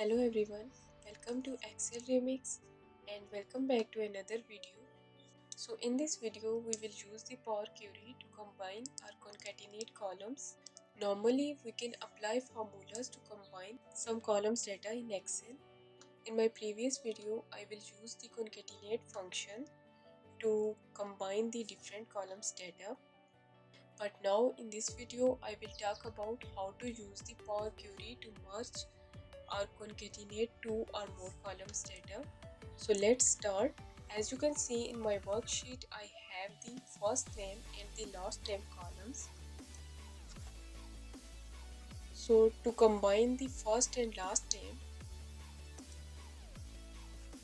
Hello everyone, welcome to Excel Remix and welcome back to another video. So in this video we will use the Power Query to combine or concatenate columns. Normally we can apply formulas to combine some columns data in Excel. In my previous video I will use the concatenate function to combine the different columns data. But now in this video I will talk about how to use the Power Query to merge or concatenate two or more columns data. So let's start. As you can see in my worksheet, I have the first name and the last name columns. So to combine the first and last name,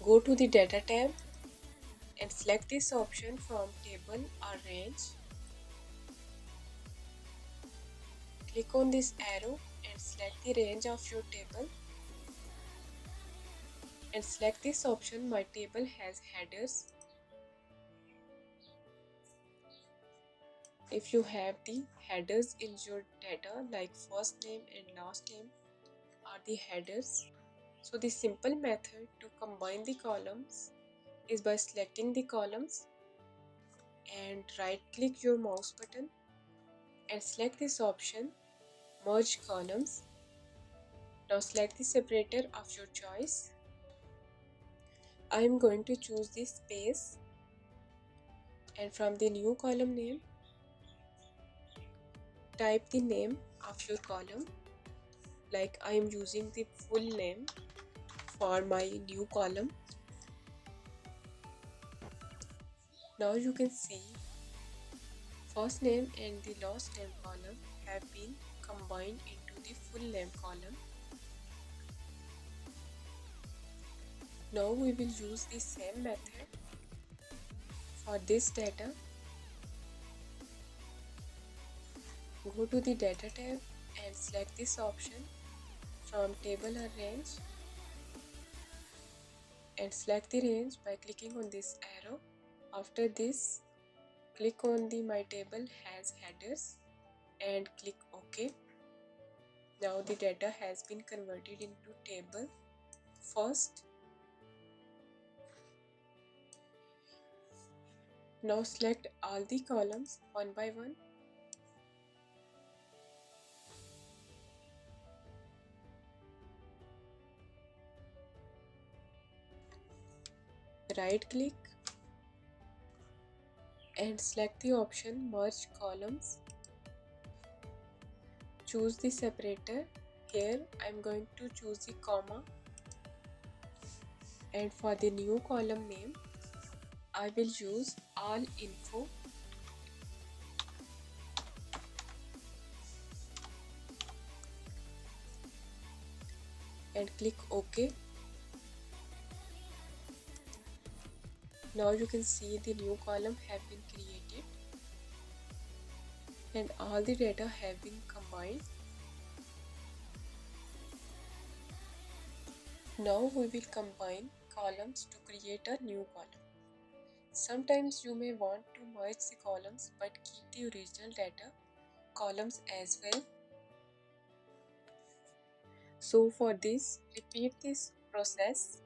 go to the data tab and select this option from table or range. Click on this arrow and select the range of your table. And select this option, my table has headers. If you have the headers in your data like first name and last name are the headers. So the simple method to combine the columns is by selecting the columns and right click your mouse button and select this option merge columns. Now select the separator of your choice. I am going to choose the space and from the new column name type the name of your column, like I am using the full name for my new column. Now you can see first name and the last name column have been combined into the full name column. Now we will use the same method for this data. Go to the data tab and select this option from table or range and select the range by clicking on this arrow. After this, click on the my table has headers and click OK. Now the data has been converted into table first. Now select all the columns one by one. Right click and select the option merge columns. Choose the separator. Here I am going to choose the comma, and for the new column name I will use all info. And click OK. Now you can see the new column have been created and all the data have been combined. Now we will combine columns to create a new column. Sometimes you may want to merge the columns but keep the original data columns as well. So for this, repeat this process.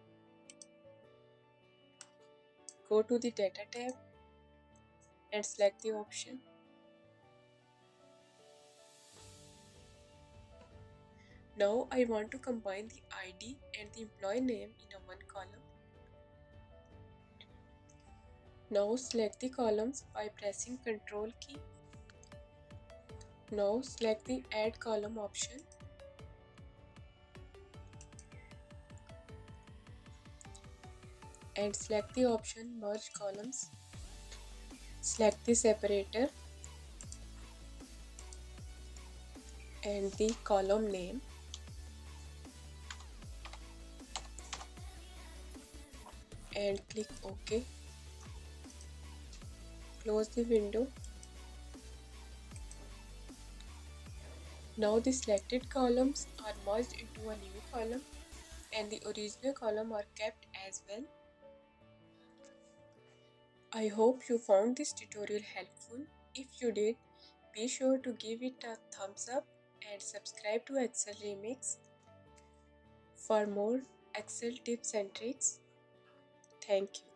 Go to the data tab and select the option. Now I want to combine the ID and the employee name in a one column. Now select the columns by pressing Ctrl key. Now select the add column option. And select the option merge columns. Select the separator and the column name. And click OK. Close the window. Now the selected columns are merged into a new column and the original column are kept as well. I hope you found this tutorial helpful. If you did, be sure to give it a thumbs up and subscribe to Excel Remix for more Excel tips and tricks. Thank you.